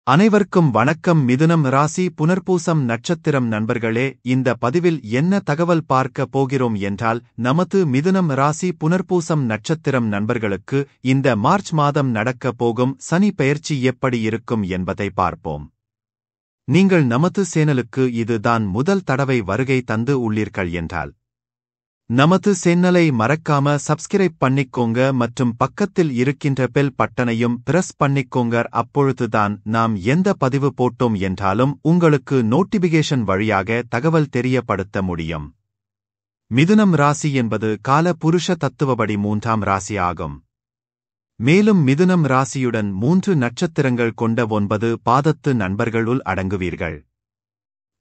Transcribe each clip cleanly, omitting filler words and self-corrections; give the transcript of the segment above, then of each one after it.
அனைவருக்கும் வணக்கம். மிதுனம் ராசி புனர்பூசம் நட்சத்திரம் நண்பர்களே, இந்த பதிவில் என்ன தகவல் பார்க்க போகிறோம் என்றால், நமது மிதுனம் ராசி புனர்பூசம் நட்சத்திரம் நண்பர்களுக்கு இந்த மார்ச் மாதம் நடக்க போகும் சனி பெயர்ச்சி எப்படி இருக்கும் என்பதை பார்ப்போம். நீங்கள் நமது சேனலுக்கு இதுதான் முதல் தடவை வருகை தந்து உள்ளீர்கள் என்றால் நமது சேனலை மறக்காம சப்ஸ்கிரைப் பண்ணிக்கோங்க மற்றும் பக்கத்தில் இருக்கின்ற பெல் பட்டனையும் பிரஸ் பண்ணிக்கோங்க. அப்பொழுதுதான் நாம் எந்த பதிவு போட்டோம் என்றாலும் உங்களுக்கு நோட்டிபிகேஷன் வழியாக தகவல் தெரியப்படுத்த முடியும். மிதுனம் ராசி என்பது கால புருஷ தத்துவப்படி 3ஆம் ராசி ஆகும். மேலும் மிதுனம் ராசியுடன் 3 நட்சத்திரங்கள் கொண்ட 9 பாதத்து நண்பர்களுள் அடங்குவீர்கள்.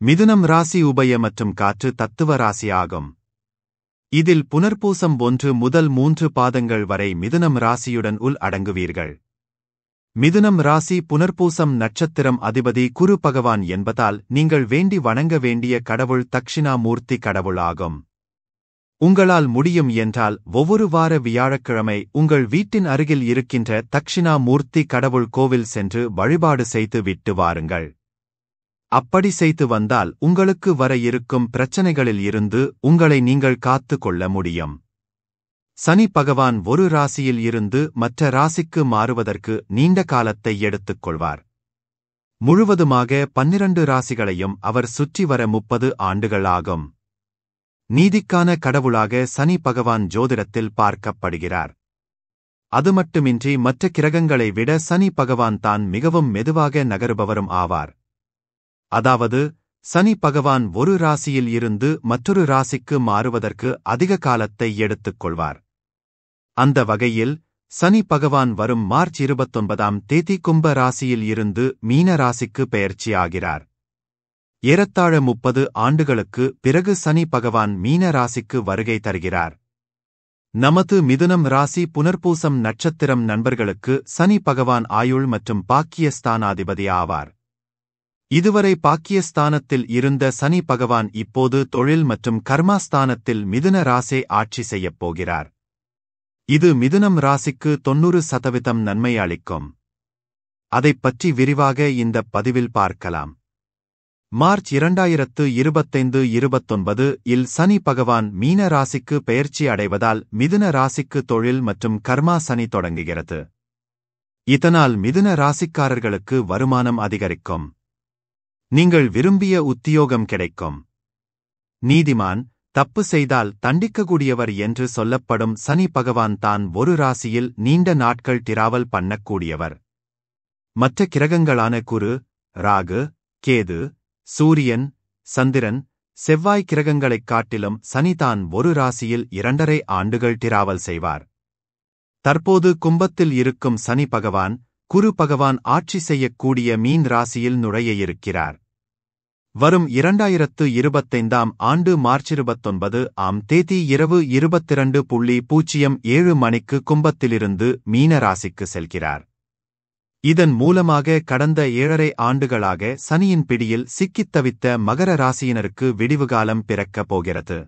மிதுனம் ராசி உபய மற்றும் காற்று தத்துவ ராசி ஆகும். இதில் புனர்பூசம் 1 முதல் 3 பாதங்கள் வரை மிதுனம் ராசியுடன் உள் அடங்குவீர்கள். மிதுனம் ராசி புனர்பூசம் நட்சத்திரம் அதிபதி குரு பகவான் என்பதால் நீங்கள் வேண்டி வணங்க வேண்டிய கடவுள் தக்ஷிணாமூர்த்தி கடவுள் ஆகும். உங்களால் முடியும் என்றால் ஒவ்வொரு வார வியாழக்கிழமை உங்கள் வீட்டின் அருகில் இருக்கின்ற தக்ஷிணாமூர்த்தி கடவுள் கோவில் சென்று வழிபாடு செய்து விட்டு வாருங்கள். அப்படி செய்து வந்தால் உங்களுக்கு வர இருக்கும் பிரச்சனைகளில் இருந்து உங்களை நீங்கள் காத்து கொள்ள முடியும். சனி பகவான் ஒரு ராசியில் இருந்து மற்ற ராசிக்கு மாறுவதற்கு நீண்ட காலத்தை எடுத்துக் கொள்வார். முழுவதுமாக 12 ராசிகளையும் அவர் சுற்றி வர 30 ஆண்டுகள் ஆகும். நீதிக்கான கடவுளாக சனி பகவான் ஜோதிடத்தில் பார்க்கப்படுகிறார். அது மட்டுமின்றி மற்ற கிரகங்களை விட சனி பகவான் தான் மிகவும் மெதுவாக நகருபவரும் ஆவார். அதாவது சனி பகவான் ஒரு ராசியில் இருந்து மற்றொரு ராசிக்கு மாறுவதற்கு அதிக காலத்தை எடுத்துக் கொள்வார். அந்த வகையில் சனி பகவான் வரும் மார்ச் 29ஆம் தேதி கும்ப ராசியில் இருந்து மீன ராசிக்கு பெயர்ச்சி ஆகிறார். ஏறத்தாழ 30 ஆண்டுகளுக்கு பிறகு சனி பகவான் மீன ராசிக்கு வருகை தருகிறார். நமது மிதுனம் ராசி புனர்பூசம் நட்சத்திரம் நண்பர்களுக்கு சனி பகவான் ஆயுள் மற்றும் பாக்கியஸ்தானாதிபதி ஆவார். இதுவரை பாக்கியஸ்தானத்தில் இருந்த சனி பகவான் இப்போது தொழில் மற்றும் கர்மாஸ்தானத்தில் மிதுன ராசி ஆட்சி செய்யப் போகிறார். இது மிதுனம் ராசிக்கு 90% நன்மை அளிக்கும். அதைப் பற்றி விரிவாக இந்த பதிவில் பார்க்கலாம். மார்ச் 2025-29 இல் சனி பகவான் மீன ராசிக்கு பெயர்ச்சி அடைவதால் மிதுன ராசிக்கு தொழில் மற்றும் கர்மா சனி தொடங்குகிறது. இதனால் மிதுன ராசிக்காரர்களுக்கு வருமானம் அதிகரிக்கும். நீங்கள் விரும்பிய உத்தியோகம் கிடைக்கும். நீதிமான், தப்பு செய்தால் தண்டிக்கக்கூடியவர் என்று சொல்லப்படும் சனி பகவான் தான் ஒரு ராசியில் நீண்ட நாட்கள் டிராவல் பண்ணக்கூடியவர். மற்ற கிரகங்களான குரு, ராகு, கேது, சூரியன், சந்திரன், செவ்வாய் கிரகங்களைக் காட்டிலும் சனிதான் ஒரு ராசியில் 2.5 ஆண்டுகள் டிராவல் செய்வார். தற்போது கும்பத்தில் இருக்கும் சனி பகவான் குரு பகவான் ஆட்சி செய்யக்கூடிய மீன் ராசியில் நுழைய இருக்கிறார். வரும் 2025ஆம் ஆண்டு மார்ச் 29ஆம் தேதி இரவு 22:07 மணிக்கு கும்பத்திலிருந்து மீன ராசிக்கு செல்கிறார். இதன் மூலமாக கடந்த 7.5 ஆண்டுகளாக சனியின் பிடியில் சிக்கித் தவித்த மகர ராசியினருக்கு விடிவுகாலம் பிறக்கப் போகிறது.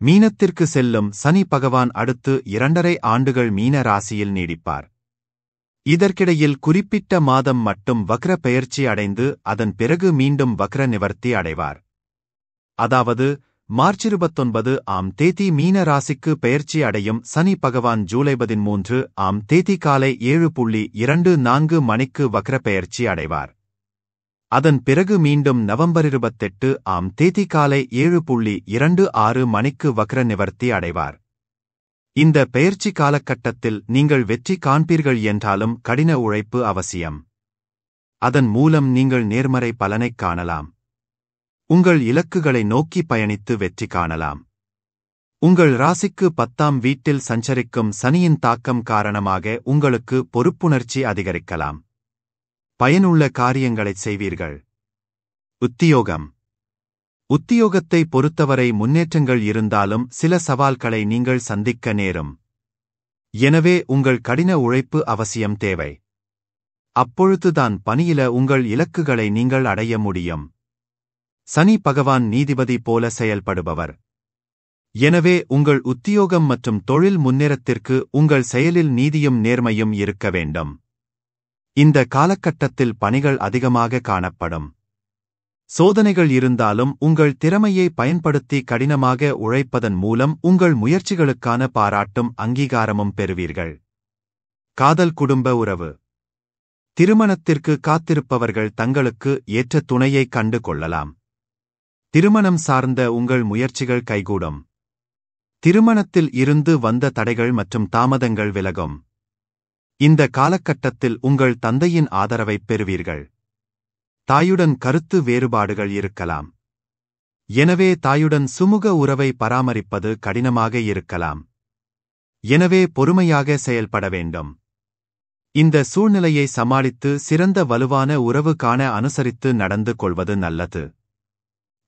மீனத்திற்கு செல்லும் சனி பகவான் அடுத்து 2.5 ஆண்டுகள் மீன ராசியில் நீடிப்பார். இதற்கிடையில் குறிப்பிட்ட மாதம் மட்டும் வக்ர பெயர்ச்சி அடைந்து அதன் பிறகு மீண்டும் வக்ர நிவர்த்தி அடைவார். அதாவது மார்ச் 29ஆம் தேதி மீன ராசிக்கு பெயர்ச்சி அடையும் சனி பகவான் ஜூலை 13ஆம் தேதி காலை 7:24 மணிக்கு வக்ர பெயர்ச்சி அடைவார். அதன் பிறகு மீண்டும் நவம்பர் 28ஆம் தேதி காலை 7:26 மணிக்கு வக்ர நிவர்த்தி அடைவார். இந்த பெயர்ச்சி காலகட்டத்தில் நீங்கள் வெற்றி காண்பீர்கள் என்றாலும் கடின உழைப்பு அவசியம். அதன் மூலம் நீங்கள் நேர்மறை பலனைக் காணலாம். உங்கள் இலக்குகளை நோக்கி பயணித்து வெற்றி காணலாம். உங்கள் ராசிக்கு 10ஆம் வீட்டில் சஞ்சரிக்கும் சனியின் தாக்கம் காரணமாக உங்களுக்கு பொறுப்புணர்ச்சி அதிகரிக்கலாம். பயனுள்ள காரியங்களைச் செய்வீர்கள். உத்தியோகம். உத்தியோகத்தை பொறுத்தவரை முன்னேற்றங்கள் இருந்தாலும் சில சவால்களை நீங்கள் சந்திக்க நேரும். எனவே உங்கள் கடின உழைப்பு அவசியம் தேவை. அப்பொழுதுதான் பணியில உங்கள் இலக்குகளை நீங்கள் அடைய முடியும். சனி பகவான் நீதிபதி போல செயல்படுபவர். எனவே உங்கள் உத்தியோகம் மற்றும் தொழில் முன்னேற்றத்திற்கு உங்கள் செயலில் நீதியும் நேர்மையும் இருக்க வேண்டும். இந்த காலகட்டத்தில் பணிகள் அதிகமாக காணப்படும். சோதனைகள் இருந்தாலும் உங்கள் திறமையை பயன்படுத்தி கடினமாக உழைப்பதன் மூலம் உங்கள் முயற்சிகளுக்கான பாராட்டும் அங்கீகாரமும் பெறுவீர்கள். காதல் குடும்ப உறவு. திருமணத்திற்கு காத்திருப்பவர்கள் தங்களுக்கு ஏற்ற துணையை கண்டு கொள்ளலாம். திருமணம் சார்ந்த உங்கள் முயற்சிகள் கைகூடும். திருமணத்தில் இருந்து வந்த தடைகள் மற்றும் தாமதங்கள் விலகும். இந்த காலகட்டத்தில் உங்கள் தந்தையின் ஆதரவைப் பெறுவீர்கள். தாயுடன் கருத்து வேறுபாடுகள் இருக்கலாம். எனவே தாயுடன் சுமூக உறவை பராமரிப்பது கடினமாக இருக்கலாம். எனவே பொறுமையாக செயல்பட வேண்டும். இந்த சூழ்நிலையை சமாளித்து சிறந்த வலுவான உறவு காண அனுசரித்து நடந்து கொள்வது நல்லது.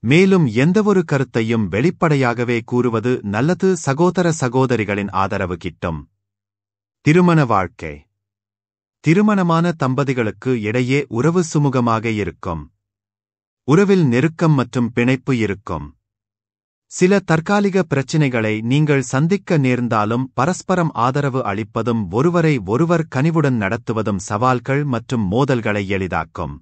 மேலும் எந்தவொரு கருத்தையும் வெளிப்படையாகவே கூறுவது நல்லது. சகோதர சகோதரிகளின் ஆதரவு கிட்டும். திருமண வாழ்க்கை. திருமணமான தம்பதிகளுக்கு இடையே உறவு சுமூகமாக இருக்கும். உறவில் நெருக்கம் மற்றும் பிணைப்பு இருக்கும். சில தற்காலிக பிரச்சினைகளை நீங்கள் சந்திக்க நேர்ந்தாலும் பரஸ்பரம் ஆதரவு அளிப்பதும் ஒருவரை ஒருவர் கனிவுடன் நடத்துவதும் சவால்கள் மற்றும் மோதல்களை எளிதாக்கும்.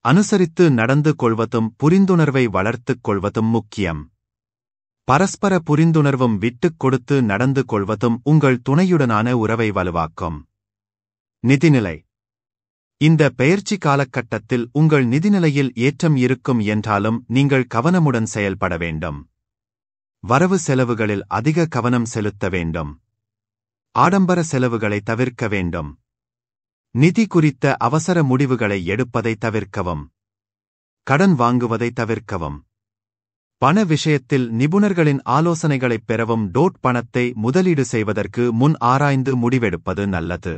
அனுசரித்து நடந்து கொள்வதும் புரிந்துணர்வை வளர்த்துக் கொள்வதும் முக்கியம். பரஸ்பர புரிந்துணர்வும் விட்டுக் கொடுத்து நடந்து கொள்வதும் உங்கள் துணையுடனான உறவை வலுவாக்கும். நிதிநிலை. இந்த பெயர்ச்சி காலகட்டத்தில் உங்கள் நிதிநிலையில் ஏற்றம் இருக்கும் என்றாலும் நீங்கள் கவனமுடன் செயல்பட வேண்டும். வரவு செலவுகளில் அதிக கவனம் செலுத்த வேண்டும். ஆடம்பர செலவுகளை தவிர்க்க வேண்டும். நிதி குறித்த அவசர முடிவுகளை எடுப்பதை தவிர்க்கவும். கடன் வாங்குவதை தவிர்க்கவும். பண விஷயத்தில் நிபுணர்களின் ஆலோசனைகளைப் பெறவும். பணத்தை முதலீடு செய்வதற்கு முன் ஆராய்ந்து முடிவெடுப்பது நல்லது.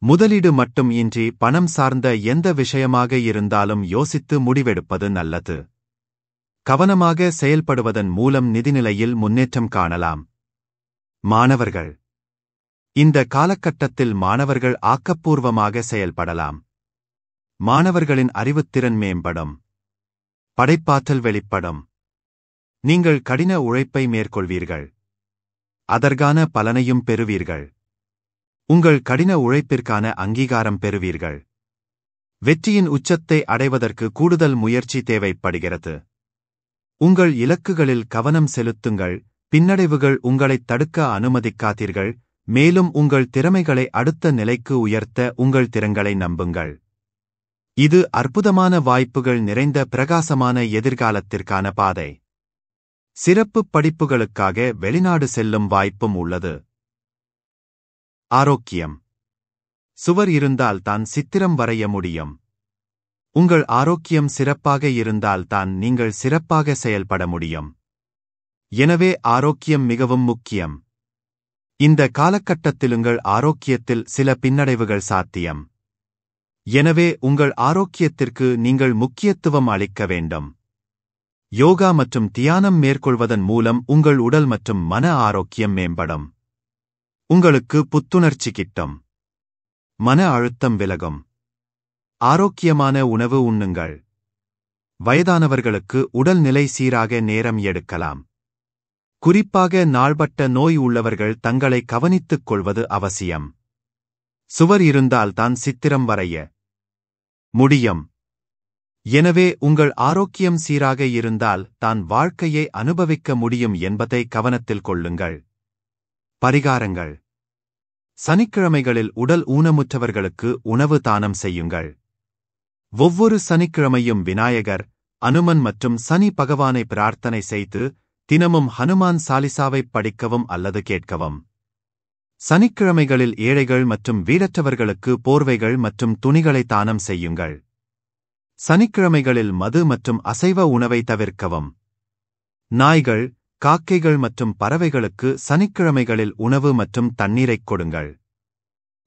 முதலீடு மட்டும் இன்றி பணம் சார்ந்த எந்த விஷயமாக இருந்தாலும் யோசித்து முடிவெடுப்பது நல்லது. கவனமாக செயல்படுவதன் மூலம் நிதிநிலையில் முன்னேற்றம் காணலாம். மாணவர்கள். இந்த காலகட்டத்தில் மாணவர்கள் ஆக்கப்பூர்வமாக செயல்படலாம். மாணவர்களின் அறிவுத்திறன் மேம்படும். படைப்பாற்றல் வெளிப்படும். நீங்கள் கடின உழைப்பை மேற்கொள்வீர்கள். அதற்கான பலனையும் பெறுவீர்கள். உங்கள் கடின உழைப்பிற்கான அங்கீகாரம் பெறுவீர்கள். வெற்றியின் உச்சத்தை அடைவதற்கு கூடுதல் முயற்சி தேவைப்படுகிறது. உங்கள் இலக்குகளில் கவனம் செலுத்துங்கள். பின்னடைவுகள் உங்களைத் தடுக்க அனுமதிக்காதீர்கள். மேலும் உங்கள் திறமைகளை அடுத்த நிலைக்கு உயர்த்த உங்கள் திறன்களை நம்புங்கள். இது அற்புதமான வாய்ப்புகள் நிறைந்த பிரகாசமான எதிர்காலத்திற்கான பாதை. சிறப்பு படிப்புகளுக்காக வெளிநாடு செல்லும் வாய்ப்பும் உள்ளது. ஆரோக்கியம். சுவர் இருந்தால்தான் சித்திரம் வரைய முடியும். உங்கள் ஆரோக்கியம் சிறப்பாக இருந்தால்தான் நீங்கள் சிறப்பாக செயல்பட முடியும். எனவே ஆரோக்கியம் மிகவும் முக்கியம். இந்த காலகட்டத்தில் உங்கள் ஆரோக்கியத்தில் சில பின்னடைவுகள் சாத்தியம். எனவே உங்கள் ஆரோக்கியத்திற்கு நீங்கள் முக்கியத்துவம் அளிக்க வேண்டும். யோகா மற்றும் தியானம் மேற்கொள்வதன் மூலம் உங்கள் உடல் மற்றும் மன ஆரோக்கியம் மேம்படும். உங்களுக்கு புத்துணர்ச்சி கிட்டும். மன அழுத்தம் விலகும். ஆரோக்கியமான உணவு உண்ணுங்கள். வயதானவர்களுக்கு உடல்நிலை சீராக நேரம் எடுக்கலாம். குறிப்பாக நாள்பட்ட நோய் உள்ளவர்கள் தங்களை கவனித்துக் கொள்வது அவசியம். சுவர் இருந்தால்தான் சித்திரம் வரைய முடியும். எனவே உங்கள் ஆரோக்கியம் சீராக இருந்தால் தான் வாழ்க்கையை அனுபவிக்க முடியும் என்பதை கவனத்தில் கொள்ளுங்கள். பரிகாரங்கள். சனிக்கிழமைகளில் உடல் ஊனமுற்றவர்களுக்கு உணவு தானம் செய்யுங்கள். ஒவ்வொரு சனிக்கிழமையும் விநாயகர், அனுமன் மற்றும் சனி பகவானை பிரார்த்தனை செய்து தினமும் ஹனுமான் சாலிசாவைப் படிக்கவும் அல்லது கேட்கவும். சனிக்கிழமைகளில் ஏழைகள் மற்றும் வீடற்றவர்களுக்கு போர்வைகள் மற்றும் துணிகளை தானம் செய்யுங்கள். சனிக்கிழமைகளில் மது மற்றும் அசைவ உணவை தவிர்க்கவும். நாய்கள், காக்கைகள் மற்றும் பறவைகளுக்கு சனிக்கிழமைகளில் உணவு மற்றும் தண்ணீரைக் கொடுங்கள்.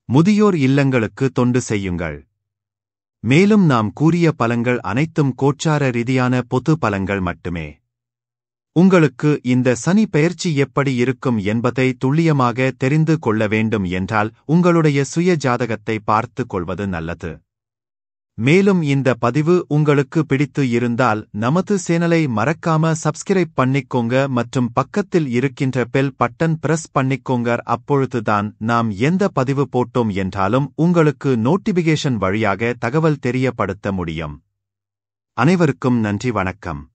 முதியோர் இல்லங்களுக்கு தொண்டு செய்யுங்கள். மேலும் நாம் கூறிய பலன்கள் அனைத்தும் கோச்சார ரீதியான பொது பலன்கள் மட்டுமே. உங்களுக்கு இந்த சனி பெயர்ச்சி எப்படி இருக்கும் என்பதை துல்லியமாக தெரிந்து கொள்ள வேண்டும் என்றால் உங்களுடைய சுய ஜாதகத்தை பார்த்துக் கொள்வது நல்லது. மேலும் இந்த பதிவு உங்களுக்கு பிடித்து இருந்தால் நமது சேனலை மறக்காம சப்ஸ்கிரைப் பண்ணிக்கோங்க மற்றும் பக்கத்தில் இருக்கின்ற பெல் பட்டன் பிரஸ் பண்ணிக்கோங்க. அப்பொழுதுதான் நாம் எந்த பதிவு போட்டோம் என்றாலும் உங்களுக்கு நோட்டிபிகேஷன் வழியாக தகவல் தெரியப்படுத்த முடியும். அனைவருக்கும் நன்றி, வணக்கம்.